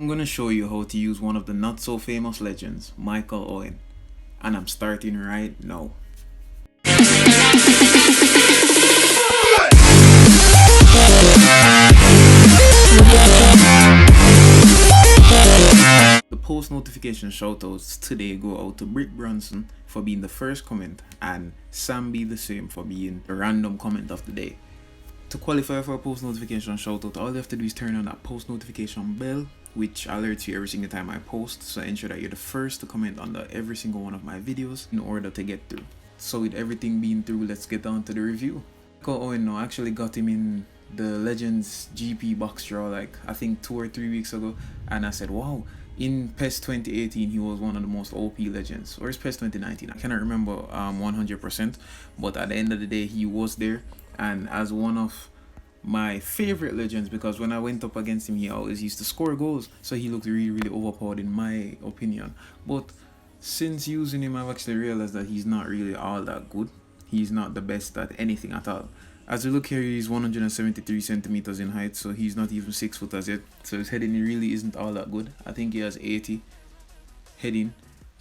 I'm gonna show you how to use one of the not so famous legends, M.Owen, and I'm starting right now. The post notification shoutouts today go out to Brick Bronson for being the first comment and Sam be the same for being the random comment of the day. To qualify for a post notification shoutout, all you have to do is turn on that post notification bell, which alerts you every single time I post, so ensure that you're the first to comment under every single one of my videos in order to get through. So with everything being through, let's get down to the review. M.Owen, I actually got him in the Legends GP box draw like I think 2 or 3 weeks ago, and I said wow, in PES 2018 he was one of the most OP legends, or is PES 2019, I cannot remember 100%, but at the end of the day he was there and as one of my favorite legends, because when I went up against him he always used to score goals, so he looked really overpowered in my opinion. But since using him, I've actually realized that he's not really all that good. He's not the best at anything at all. As we look here, he's 173 centimeters in height, so he's not even 6 foot as yet, so his heading really isn't all that good. I think he has 80 heading,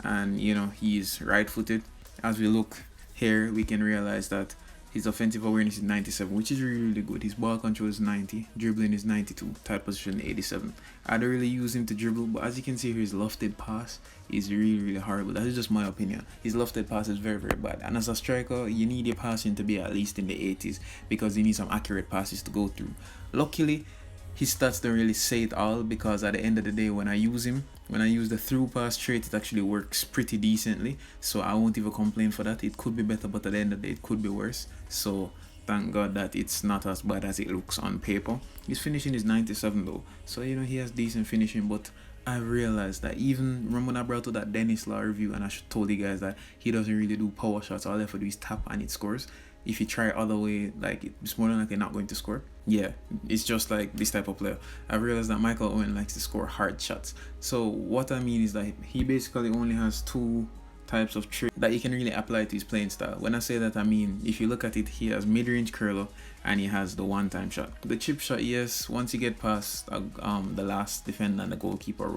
and he's right footed. As we look here, we can realize that his offensive awareness is 97, which is really good. His ball control is 90, dribbling is 92, tight position 87. I don't really use him to dribble, but as you can see here, his lofted pass is really horrible. That is just my opinion. His lofted pass is very bad, and as a striker, you need your passing to be at least in the 80s because you need some accurate passes to go through. Luckily, his stats don't really say it all, because at the end of the day, when I use the through pass trait, it actually works pretty decently, so I won't even complain for that. It could be better, but at the end of the day it could be worse, so thank God that it's not as bad as it looks on paper. His finishing is 97 though, so he has decent finishing. But I realized that, even remember when I brought to that Dennis Law review and I told you guys that he doesn't really do power shots, all they have to do is tap and it scores. If you try other way, like, it's more than likely not going to score. Yeah, it's just like this type of player. I realized that M.Owen likes to score hard shots. So what I mean is that he basically only has 2 types of tricks that you can really apply to his playing style. When I say that, I mean, if you look at it, he has mid-range curler and he has the one-time shot. The chip shot, yes, once you get past the last defender and the goalkeeper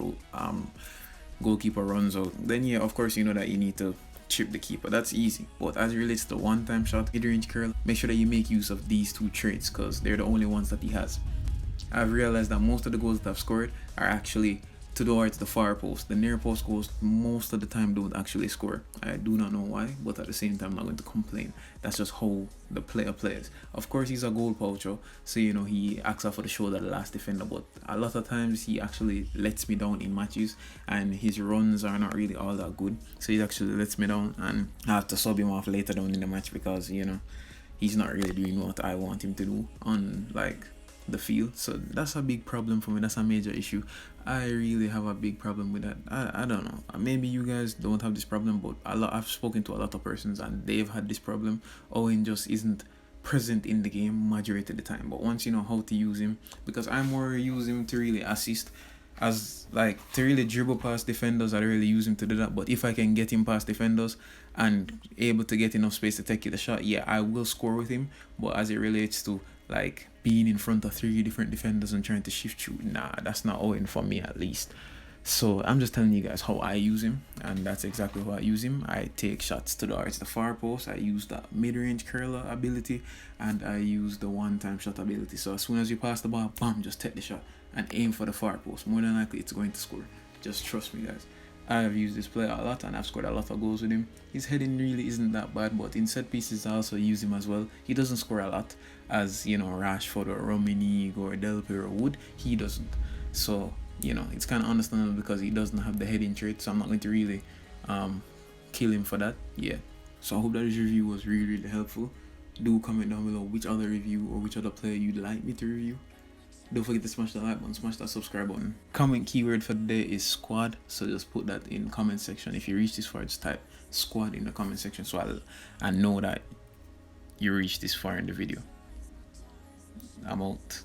runs out, then yeah, of course you know that you need to chip the keeper. That's easy. But as it relates to the one-time shot, mid-range curl, make sure that you make use of these 2 traits because they're the only ones that he has. I've realized that most of the goals that I've scored are actually towards the far post. The near post goals most of the time don't actually score. I do not know why, but at the same time I'm not going to complain. That's just how the player plays. Of course he's a goal poacher, so he acts out for the shoulder the last defender, but a lot of times he actually lets me down in matches and his runs are not really all that good, so he actually lets me down and I have to sub him off later down in the match because he's not really doing what I want him to do on the field. So that's a big problem for me. That's a major issue. I really have a big problem with that. I don't know, maybe you guys don't have this problem, but I've spoken to a lot of persons and they've had this problem. Owen just isn't present in the game majority of the time. But once you know how to use him, because I more use him to really assist, as to really dribble past defenders, I don't really use him to do that. But if I can get him past defenders and able to get enough space to take the shot, yeah, I will score with him. But as it relates to being in front of 3 different defenders and trying to shift through, nah, that's not Owen for me, at least. So I'm just telling you guys how I use him, and that's exactly how I use him. I take shots towards the far post, I use that mid-range curler ability, and I use the one-time shot ability. So as soon as you pass the ball, bam, just take the shot and aim for the far post. More than likely it's going to score. Just trust me, guys. I have used this player a lot and I've scored a lot of goals with him. His heading really isn't that bad, but in set pieces I also use him as well. He doesn't score a lot as Rashford or Romanigue or Del Piero would. He doesn't. So it's kind of understandable because he doesn't have the heading trait, so I'm not going to really kill him for that. Yeah. So I hope that this review was really helpful. Do comment down below which other review or which other player you'd like me to review. Don't forget to smash that like button, smash that subscribe button. Comment keyword for the day is squad, so just put that in comment section. If you reach this far, just type squad in the comment section so I know that you reached this far in the video. I'm out.